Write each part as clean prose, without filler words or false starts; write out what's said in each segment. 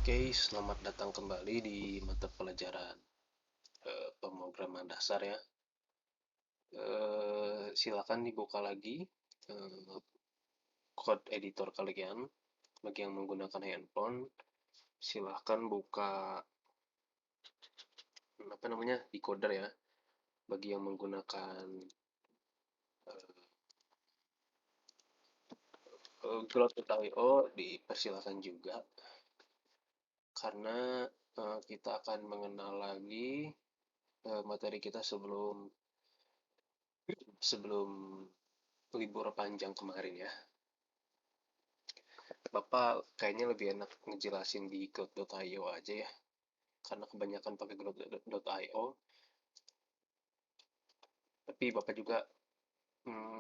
Oke, selamat datang kembali di mata pelajaran pemrograman dasar ya. Silakan dibuka lagi eh, code editor kalian. Bagi yang menggunakan handphone, silakan buka apa namanya decoder ya. Bagi yang menggunakan Cloud.io dipersilakan juga, karena kita akan mengenal lagi materi kita sebelum sebelum libur panjang kemarin ya. Bapak kayaknya lebih enak ngejelasin di Cloud.io aja ya, karena kebanyakan pakai Cloud.io. Tapi Bapak juga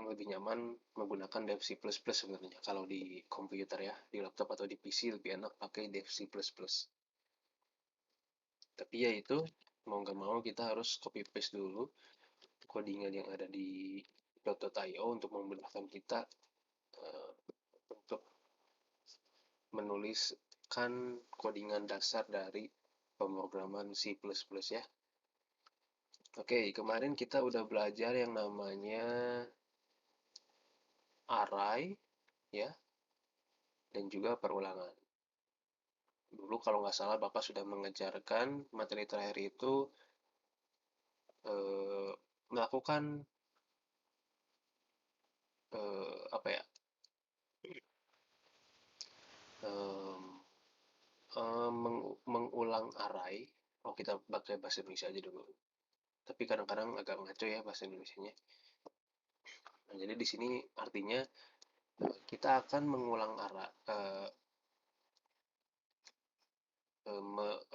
lebih nyaman menggunakan Dev C++ sebenarnya. Kalau di komputer ya, di laptop atau di PC lebih enak pakai Dev C++. Tapi ya itu, mau nggak mau kita harus copy paste dulu codingan yang ada di Cloud.io untuk memudahkan kita uh, untuk menuliskan codingan dasar dari pemrograman C++ ya. Oke, kemarin kita udah belajar yang namanya array ya, dan juga perulangan. Dulu kalau nggak salah Bapak sudah mengejarkan materi terakhir itu melakukan apa ya? em, mengulang array. Oh, kita pakai bahasa Indonesia aja dulu. Tapi kadang-kadang agak ngaco ya bahasa Indonesianya. Nah, jadi di sini artinya kita akan mengulang array,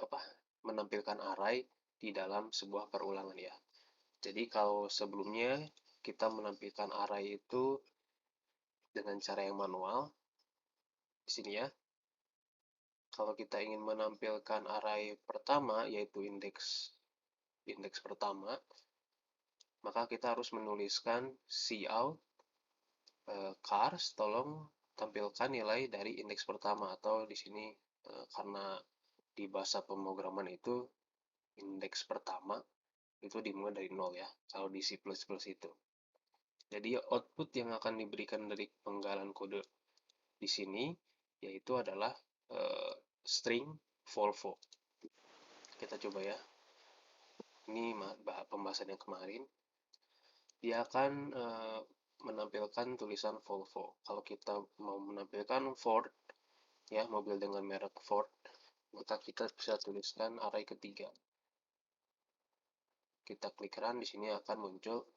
apa, menampilkan array di dalam sebuah perulangan ya. Jadi kalau sebelumnya kita menampilkan array itu dengan cara yang manual, di sini ya. Kalau kita ingin menampilkan array pertama, yaitu indeks indeks pertama, maka kita harus menuliskan cout cars, tolong tampilkan nilai dari indeks pertama, atau di sini karena di bahasa pemrograman itu indeks pertama itu dimulai dari nol ya, kalau di C++ itu. Jadi output yang akan diberikan dari penggalan kode di sini yaitu adalah string Volvo. Kita coba ya. Ini pembahasan yang kemarin. Dia akan menampilkan tulisan Volvo. Kalau kita mau menampilkan Ford, ya mobil dengan merek Ford, maka kita bisa tuliskan array ketiga. Kita klik run, di sini akan muncul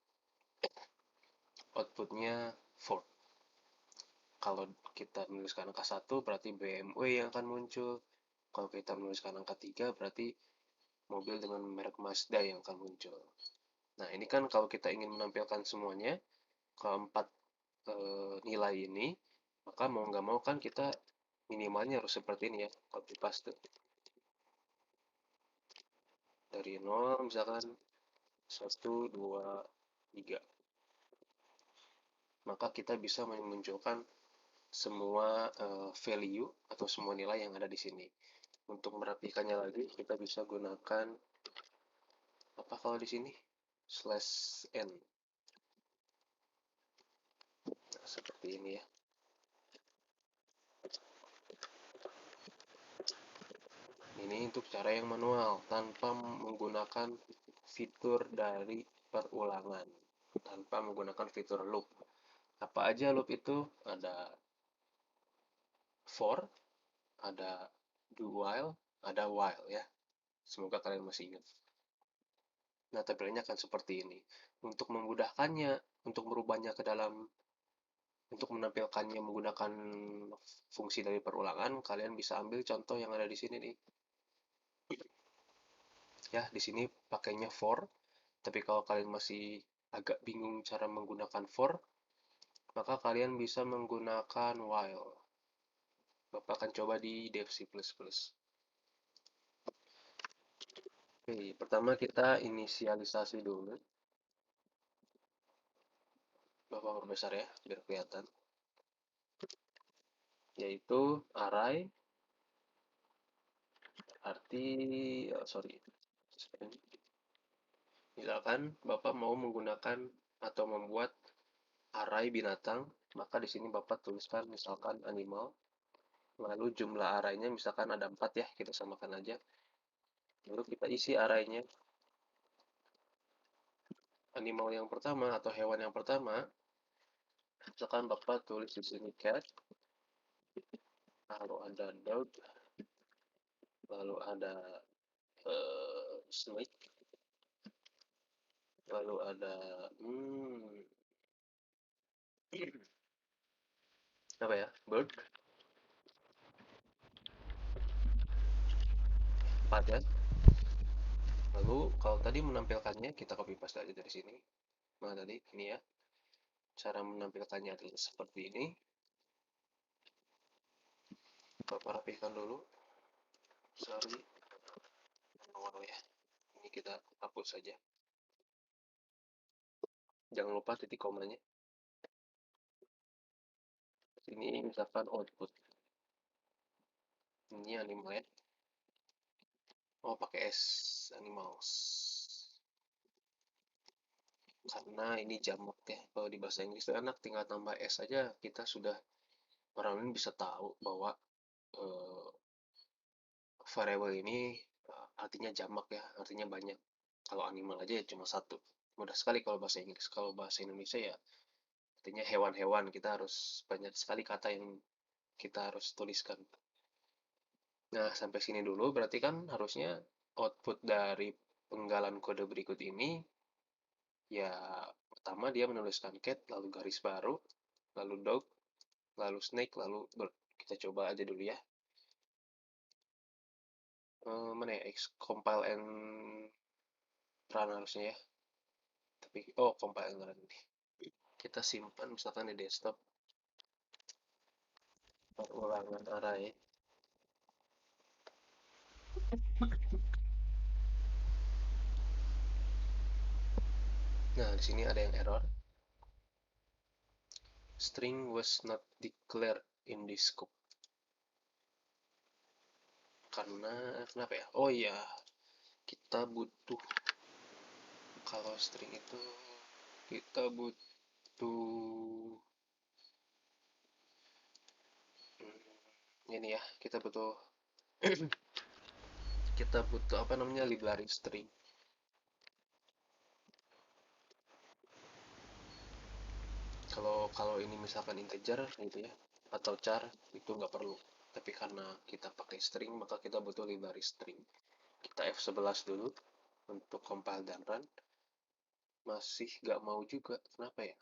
outputnya Ford. Kalau kita menuliskan angka 1 berarti BMW yang akan muncul. Kalau kita menuliskan angka 3 berarti mobil dengan merek Mazda yang akan muncul. Nah, ini kan kalau kita ingin menampilkan semuanya, keempat nilai ini, maka mau nggak mau kan kita minimalnya harus seperti ini ya, copy paste. Dari 0 misalkan 1, 2, 3. Maka kita bisa memunculkan semua value atau semua nilai yang ada di sini. Untuk merapikannya lagi, kita bisa gunakan apa kalau di sini? /n. Nah, seperti ini ya. Ini untuk cara yang manual tanpa menggunakan fitur dari perulangan, tanpa menggunakan fitur loop. Apa aja loop itu? Ada for, ada do while, ada while ya. Semoga kalian masih ingat. Nah, tampilannya akan seperti ini. Untuk memudahkannya, untuk merubahnya ke dalam, untuk menampilkannya menggunakan fungsi dari perulangan, kalian bisa ambil contoh yang ada di sini nih. Ya, di sini pakainya for, tapi kalau kalian masih agak bingung cara menggunakan for, maka kalian bisa menggunakan while. Bapak akan coba di Dev C++. Oke, pertama kita inisialisasi dulu. Bapak perbesar ya, biar kelihatan. Yaitu array Berarti, sorry, misalkan Bapak mau menggunakan atau membuat array binatang, maka di sini Bapak tuliskan misalkan animal, lalu jumlah arraynya misalkan ada 4 ya, kita samakan aja. Lalu kita isi arraynya, animal yang pertama atau hewan yang pertama, misalkan Bapak tulis di sini cat, lalu ada dog, lalu ada snake, lalu ada apa ya, bird, 4 ya. Lalu kalau tadi menampilkannya kita copy paste aja dari sini. Nah tadi ini ya, cara menampilkannya adalah seperti ini. Bapak rapikan dulu. Sorry, manual ya. Ini kita hapus saja. Jangan lupa titik komanya. Ini misalkan output. Ini animal ya. Oh pakai S, animals. Karena ini jamak ya. Kalau di bahasa Inggris itu enak, tinggal tambah S aja. Kita sudah, orang lain bisa tahu bahwa eh, variabel ini artinya jamak ya, artinya banyak. Kalau animal aja ya cuma satu. Mudah sekali kalau bahasa Inggris. Kalau bahasa Indonesia ya artinya hewan-hewan. Kita harus banyak sekali kata yang kita harus tuliskan. Nah, sampai sini dulu berarti kan harusnya output dari penggalan kode berikut ini ya pertama dia menuliskan cat, lalu garis baru, lalu dog, lalu snake, lalu bird. Kita coba aja dulu ya. Mana ya? Compile and run harusnya ya. Tapi oh compile and run ini. Kita simpan misalkan di desktop perulangan array. Nah, di sini ada yang error. String was not declared in this scope. Karena kenapa ya? Oh iya, kita butuh, kalau string itu kita butuh ini ya, kita butuh apa namanya, library string. Kalau kalau ini misalkan integer gitu ya, atau char, itu nggak perlu. Tapi karena kita pakai string, maka kita butuh library string. Kita F11 dulu untuk compile dan run. Masih nggak mau juga, kenapa ya?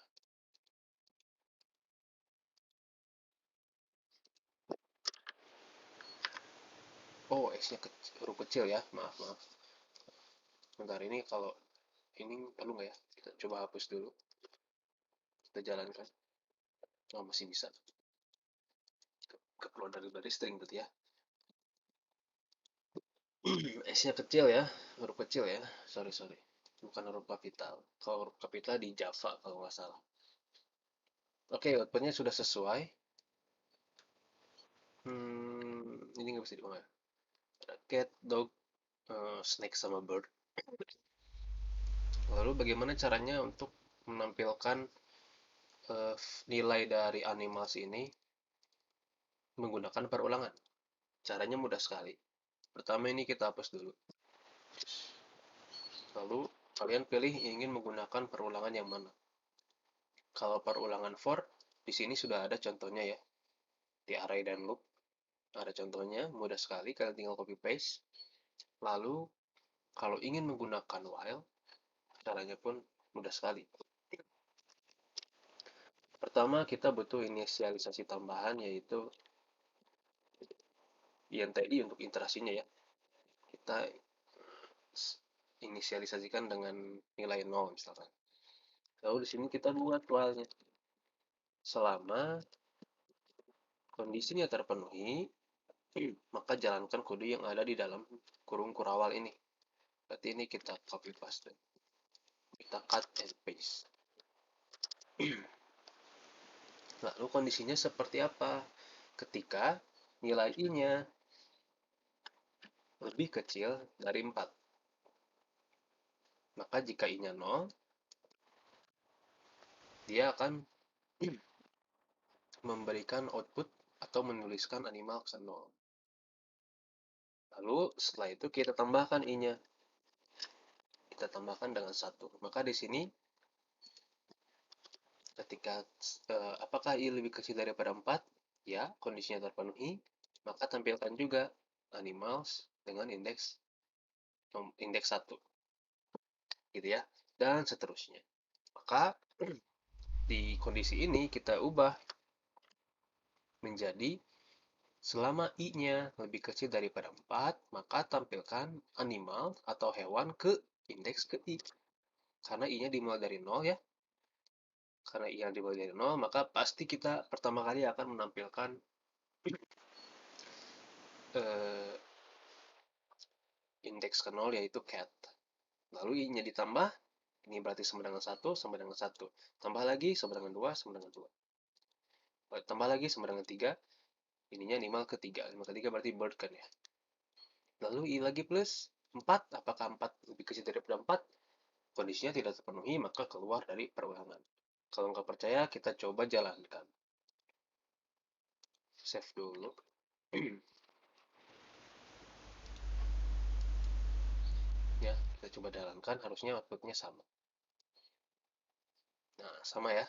Oh, X-nya huruf kecil ya, maaf maaf. Bentar, ini kalau ini perlu nggak ya? Kita coba hapus dulu, kita jalankan. Oh, masih bisa. Keluar dari string berarti ya. S-nya kecil ya, huruf kecil ya. Sorry, sorry. Bukan huruf kapital. Kalau huruf kapital di Java kalau nggak salah. Oke, outputnya sudah sesuai. Ini nggak bisa dibuang ya. Ada cat, dog, snake, sama bird. Lalu bagaimana caranya untuk menampilkan nilai dari animals ini menggunakan perulangan? Caranya mudah sekali. Pertama ini kita hapus dulu. Lalu kalian pilih ingin menggunakan perulangan yang mana. Kalau perulangan for, di sini sudah ada contohnya ya. Di array dan loop ada contohnya, mudah sekali, kalian tinggal copy paste. Lalu kalau ingin menggunakan while, caranya pun mudah sekali. Pertama kita butuh inisialisasi tambahan, yaitu INTI untuk iterasinya ya. Kita inisialisasikan dengan nilai 0 misalkan. Lalu di sini kita buat while-nya. Selama kondisinya terpenuhi, maka jalankan kode yang ada di dalam kurung kurawal ini. Berarti ini kita copy paste. Kita cut and paste. Lalu kondisinya seperti apa? Ketika nilai i-nya lebih kecil dari 4. Maka jika i-nya 0, dia akan memberikan output atau menuliskan animal ke 0. Lalu setelah itu kita tambahkan i-nya. Kita tambahkan dengan 1. Maka di sini ketika apakah i lebih kecil daripada 4? Ya, kondisinya terpenuhi. Maka tampilkan juga animals dengan indeks 1. Gitu ya. Dan seterusnya. Maka di kondisi ini kita ubah menjadi selama i-nya lebih kecil daripada 4, maka tampilkan animal atau hewan ke indeks ke i. Karena i-nya dimulai dari 0 ya. Karena i-nya dimulai dari 0, maka pasti kita pertama kali akan menampilkan eh, indeks ke 0 yaitu cat. Lalu i-nya ditambah, ini berarti sama dengan 1, sama dengan 1. Tambah lagi sama dengan 2, sama dengan 2. Tambah lagi sama dengan 3, ininya animal ketiga. Animal ketiga berarti bird kan ya. Lalu i lagi plus 4, apakah 4 lebih kecil daripada 4? Kondisinya tidak terpenuhi, maka keluar dari perulangan. Kalau nggak percaya, kita coba jalankan. Save dulu. Ya, kita coba jalankan, harusnya outputnya sama. Nah, sama ya.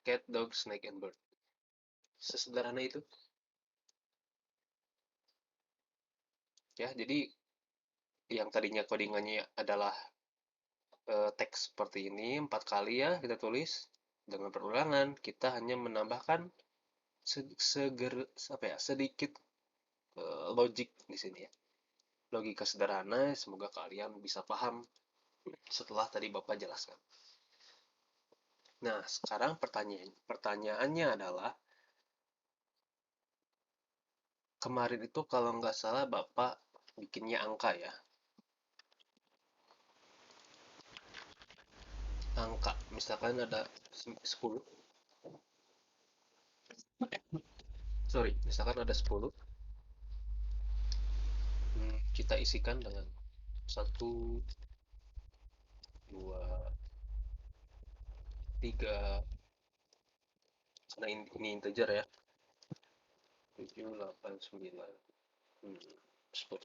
Cat, dog, snake, and bird. Sesederhana itu. Ya, jadi yang tadinya codingannya adalah teks seperti ini 4 kali ya kita tulis dengan perulangan, kita hanya menambahkan sedikit logik di sini ya, logika sederhana. Semoga kalian bisa paham setelah tadi Bapak jelaskan. Nah, sekarang pertanyaannya adalah, kemarin itu kalau nggak salah Bapak bikinnya angka ya, angka misalkan ada 10, misalkan ada 10, kita isikan dengan 1, 2, 3, karena ini integer ya, 7, 8, 9, 10.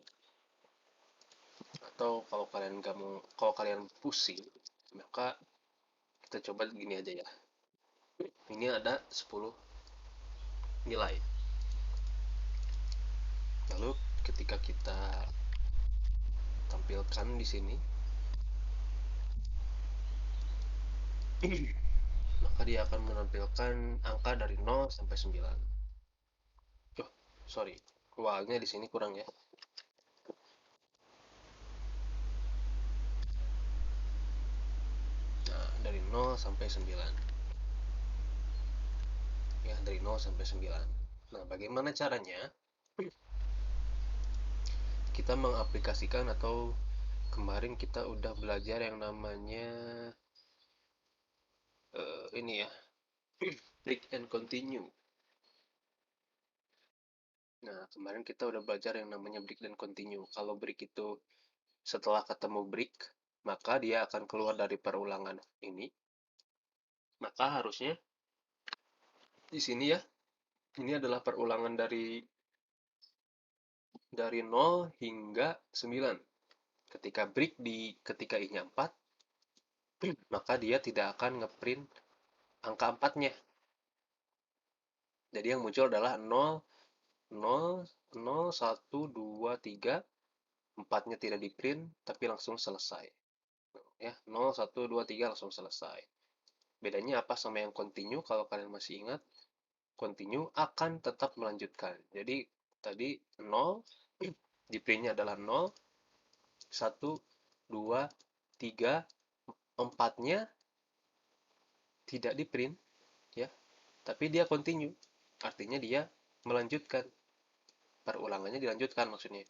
Atau kalau kalian pusing, maka kita coba gini aja ya. Ini ada 10 nilai. Lalu ketika kita tampilkan di sini, maka dia akan menampilkan angka dari 0 sampai 9. Oh, sorry. While-nya di sini kurang ya. Nah, dari 0 sampai 9. Ya, dari 0 sampai 9. Nah, bagaimana caranya kita mengaplikasikan, atau kemarin kita udah belajar yang namanya ini ya, break and continue. Nah, kemarin kita udah belajar yang namanya break dan continue. Kalau break itu setelah ketemu break, maka dia akan keluar dari perulangan ini. Maka harusnya di sini ya, ini adalah perulangan dari 0 hingga 9. Ketika break ketika i-nya 4, maka dia tidak akan ngeprint angka 4-nya. Jadi yang muncul adalah 0, 0, 0, 1, 2, 3, 4-nya tidak di print, tapi langsung selesai. Ya, 0, 1, 2, 3 langsung selesai. Bedanya apa sama yang continue? Kalau kalian masih ingat, continue akan tetap melanjutkan. Jadi tadi 0, di printnya adalah 0, 1, 2, 3, 4-nya tidak di print, ya, tapi dia continue. Artinya dia melanjutkan. Perulangannya dilanjutkan maksudnya.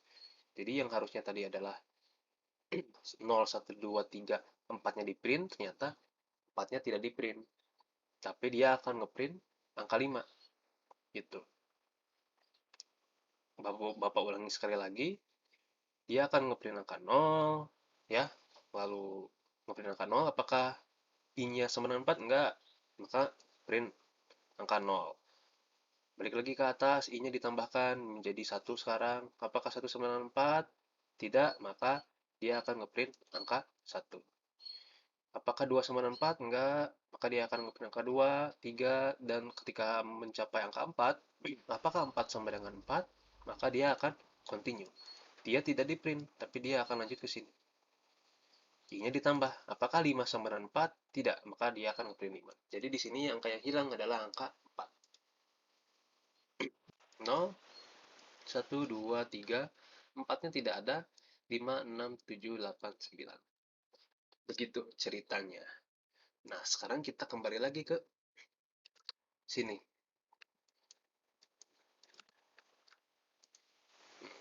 Jadi yang harusnya tadi adalah 0, 1, 2, 3, 4-nya di print, ternyata 4-nya tidak di print. Tapi dia akan ngeprint angka 5. Gitu. Bapak ulangi sekali lagi, dia akan ngeprint angka 0, ya. Lalu ngeprint angka 0, apakah I-nya sama dengan 4? Enggak. Maka print angka 0. Balik lagi ke atas, I-nya ditambahkan menjadi 1 sekarang. Apakah 1 sama dengan 4? Tidak, maka dia akan ngeprint angka 1. Apakah 2 sama dengan 4? Enggak. Maka dia akan ngeprint angka 2, 3, dan ketika mencapai angka 4, apakah 4 sama dengan 4? Maka dia akan continue. Dia tidak di print, tapi dia akan lanjut ke sini. I-nya ditambah. Apakah 5 sama dengan 4? Tidak, maka dia akan ngeprint 5. Jadi di sini angka yang hilang adalah angka 4. 0, 1, 2, 3, 4-nya tidak ada. 5, 6, 7, 8, 9. Begitu ceritanya. Nah, sekarang kita kembali lagi ke sini.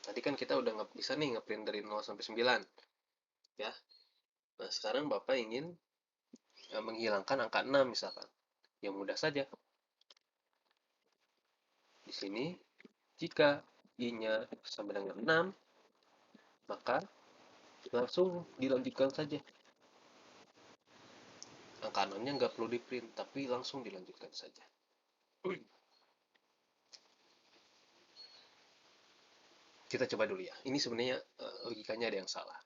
Tadi kan kita udah bisa nih ngeprint dari 0 sampai 9. Ya. Nah, sekarang Bapak ingin menghilangkan angka 6 misalkan. Yang mudah saja. Di sini, jika I-nya sama dengan 6, maka langsung dilanjutkan saja. Angka 6-nya nggak perlu di print, tapi langsung dilanjutkan saja. Kita coba dulu ya. Ini sebenarnya logikanya ada yang salah.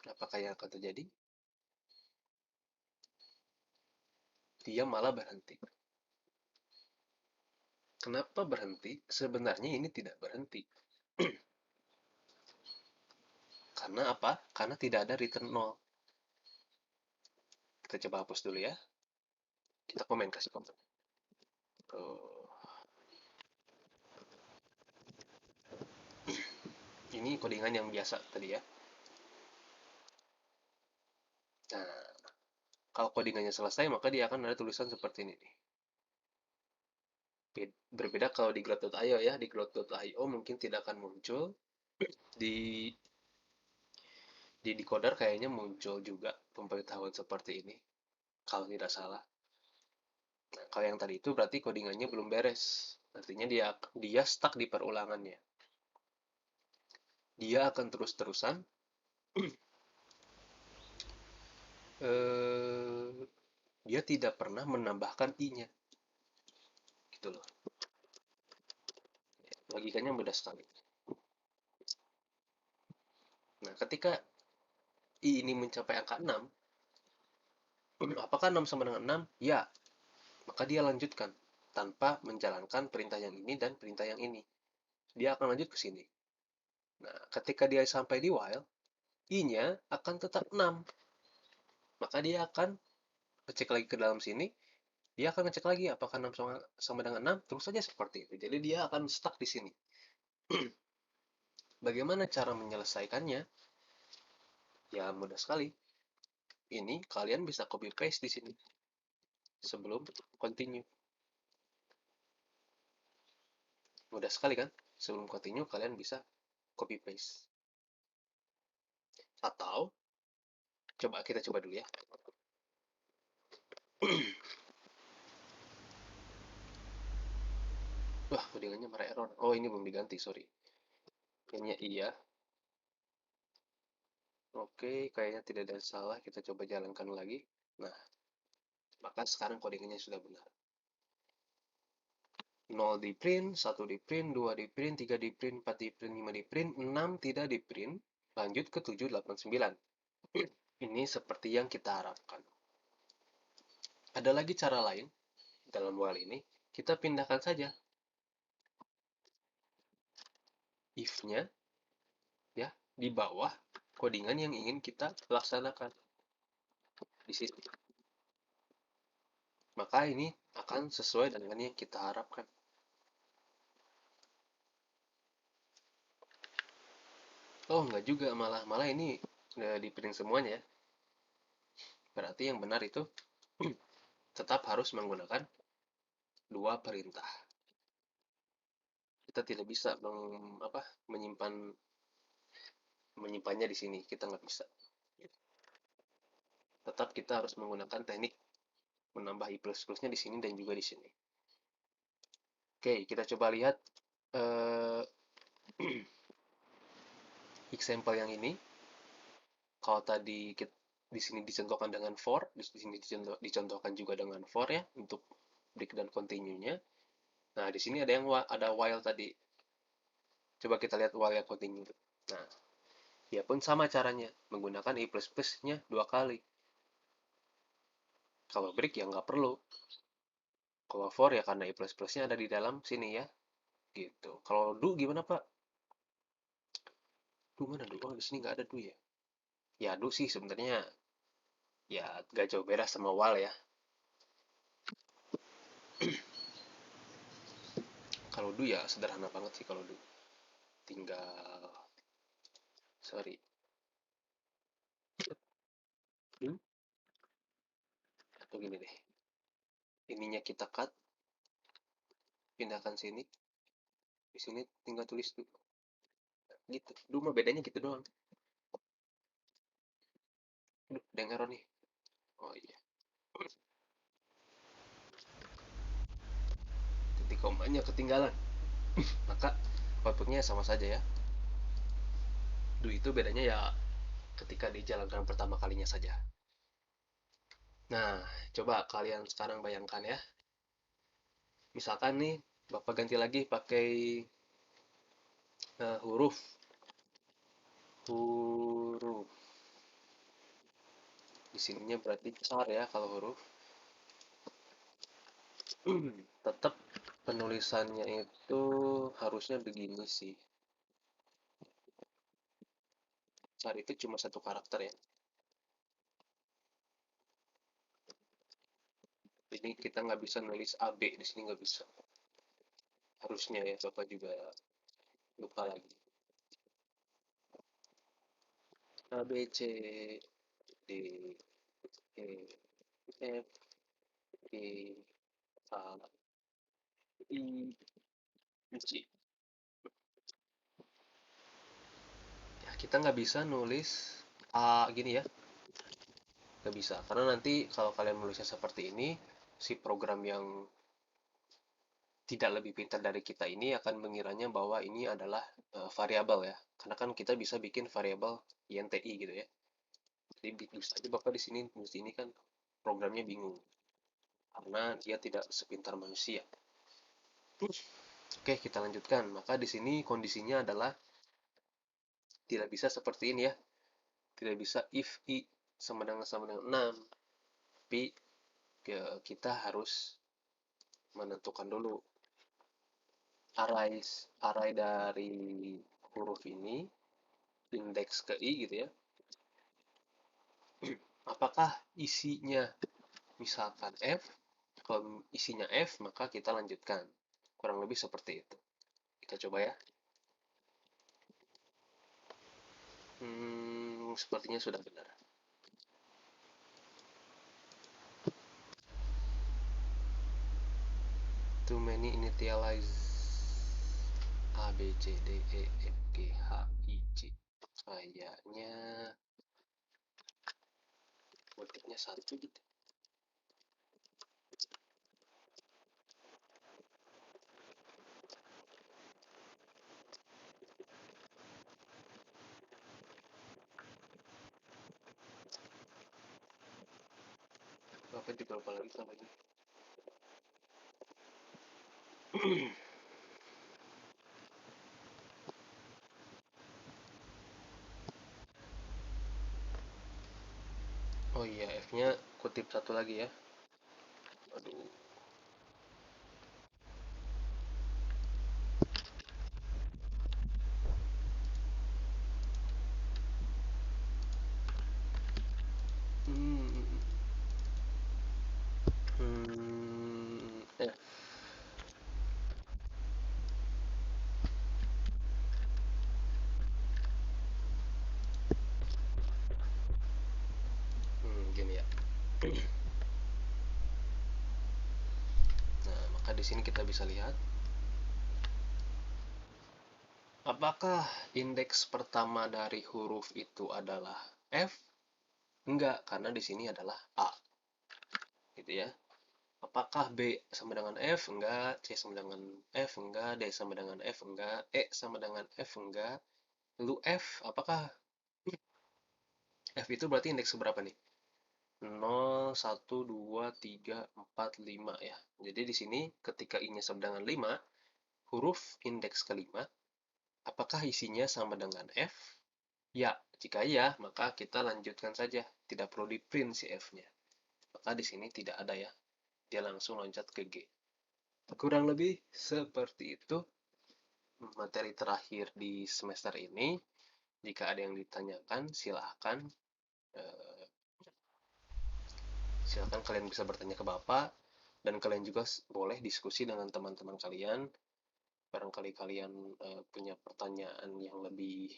Apakah yang akan terjadi? Dia malah berhenti. Kenapa berhenti? Sebenarnya ini tidak berhenti. Karena apa? Karena tidak ada return 0. Kita coba hapus dulu ya. Kita komen, kasih komen. Ini codingan yang biasa tadi ya. Nah, kalau codingannya selesai, maka dia akan ada tulisan seperti ini nih. Berbeda kalau di growth.io ya. Di growth.io mungkin tidak akan muncul. Di decoder kayaknya muncul juga pemberitahuan seperti ini. Kalau tidak salah. Nah, kalau yang tadi itu berarti codingannya belum beres. Artinya dia stuck di perulangannya. Dia akan terus-terusan dia tidak pernah menambahkan I-nya. Gitu loh. Logikanya mudah sekali. Nah, ketika I ini mencapai angka 6, apakah 6 sama dengan 6? Ya. Maka dia lanjutkan tanpa menjalankan perintah yang ini dan perintah yang ini. Dia akan lanjut ke sini. Nah, ketika dia sampai di while, I-nya akan tetap 6. Maka dia akan ngecek lagi ke dalam sini. Dia akan ngecek lagi apakah 6 sama dengan 6. Terus saja seperti itu. Jadi dia akan stuck di sini. Bagaimana cara menyelesaikannya? Ya, mudah sekali. Ini kalian bisa copy paste di sini sebelum continue. Mudah sekali kan? Sebelum continue kalian bisa copy paste. Atau kita coba dulu ya. Wah, codingannya marah error. Oh, ini belum diganti, sorry. Kayaknya iya. Oke, kayaknya tidak ada salah. Kita coba jalankan lagi. Nah, maka sekarang codingannya sudah benar. 0 di print, 1 di print, 2 di print, 3 di print, 4 di print, 5 di print, 6 tidak di print, lanjut ke 7, 8, 9. Ini seperti yang kita harapkan. Ada lagi cara lain dalam while ini, kita pindahkan saja if-nya ya di bawah codingan yang ingin kita laksanakan di sini. Maka ini akan sesuai dengan yang kita harapkan. Oh, enggak juga, malah ini di print semuanya ya. Berarti yang benar itu tetap harus menggunakan dua perintah. Kita tidak bisa menyimpannya di sini. Kita nggak bisa. Tetap kita harus menggunakan teknik menambah i plus plusnya di sini dan juga di sini. Oke, kita coba lihat Eh, example yang ini, kalau tadi di sini dicontohkan dengan for, di sini dicontohkan juga dengan for ya untuk break dan continue-nya. Nah, di sini ada while tadi. Coba kita lihat while yang continue. Nah, dia pun sama caranya, menggunakan i plus plus-nya dua kali. Kalau break ya nggak perlu. Kalau for ya karena i plus plus-nya ada di dalam sini ya. Gitu. Kalau do gimana, Pak? Do mana do? Oh, di sini nggak ada do ya. Ya, do sih sebenarnya ya gak jauh beda sama while ya. Kalau do ya sederhana banget sih kalau do. Tinggal, sorry, do atau gini deh. Ininya kita cut, pindahkan sini. Di sini tinggal tulis do. Gitu. Do mah bedanya gitu doang. Aduh, ada yang error nih. Oh iya. Titik komanya ketinggalan. Maka outputnya sama saja ya. Do itu bedanya ya ketika dijalankan pertama kalinya saja. Nah, coba kalian sekarang bayangkan ya. Misalkan nih, Bapak ganti lagi pakai huruf. Huruf. Di sininya berarti char ya kalau huruf. Tetap penulisannya itu harusnya begini sih. Char itu cuma satu karakter ya. Jadi kita nggak bisa nulis AB di sini nggak bisa. Harusnya ya, Bapak juga lupa lagi. A, B, C, D, E, F, G, A, I, C. Ya, kita nggak bisa nulis A gini ya, nggak bisa. Karena nanti kalau kalian menulisnya seperti ini, si program yang tidak lebih pintar dari kita ini akan mengiranya bahwa ini adalah variabel ya. Karena kan kita bisa bikin variabel INTI gitu ya. Jadi bisa aja Bapak di sini nulis ini kan programnya bingung karena dia tidak sepintar manusia. Oke, kita lanjutkan. Maka di sini kondisinya adalah tidak bisa seperti ini ya. Tidak bisa if i sama dengan 6. Tapi kita harus menentukan dulu array dari huruf ini, indeks ke i gitu ya. Apakah isinya misalkan F? Kalau isinya F, maka kita lanjutkan. Kurang lebih seperti itu. Kita coba ya. Sepertinya sudah benar. Too many initialize A, B, C, D, E, F, G, H, I, J. Kayaknya motifnya satu gitu. Bapak juga lupa lagi namanya. Oh iya, F-nya kutip satu lagi ya. Aduh. Hmm, F. Gini ya. Nah, maka di sini kita bisa lihat apakah indeks pertama dari huruf itu adalah F? Enggak, karena di sini adalah A. Gitu ya. Apakah B sama dengan F? Enggak. C sama dengan F? Enggak. D sama dengan F? Enggak. E sama dengan F? Enggak. Lalu F, apakah F itu berarti indeks berapa nih? 0, 1, 2, 3, 4, 5 ya. Jadi di sini ketika I-nya sama dengan 5, huruf indeks kelima, apakah isinya sama dengan F? Ya, jika iya, maka kita lanjutkan saja. Tidak perlu di print si F-nya. Maka di sini tidak ada ya. Dia langsung loncat ke G. Kurang lebih seperti itu materi terakhir di semester ini. Jika ada yang ditanyakan, eh, silahkan kalian bisa bertanya ke Bapak, dan kalian juga boleh diskusi dengan teman-teman kalian. Barangkali kalian punya pertanyaan yang lebih,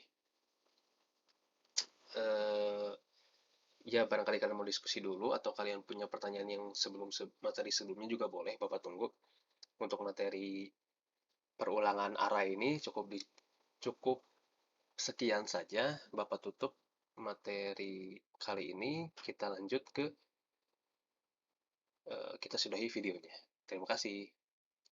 eh, ya barangkali kalian mau diskusi dulu, atau kalian punya pertanyaan yang materi sebelumnya juga boleh, Bapak tunggu. Untuk materi perulangan arah ini cukup sekian saja, Bapak tutup materi kali ini. Kita lanjut ke kita sudahi videonya. Terima kasih.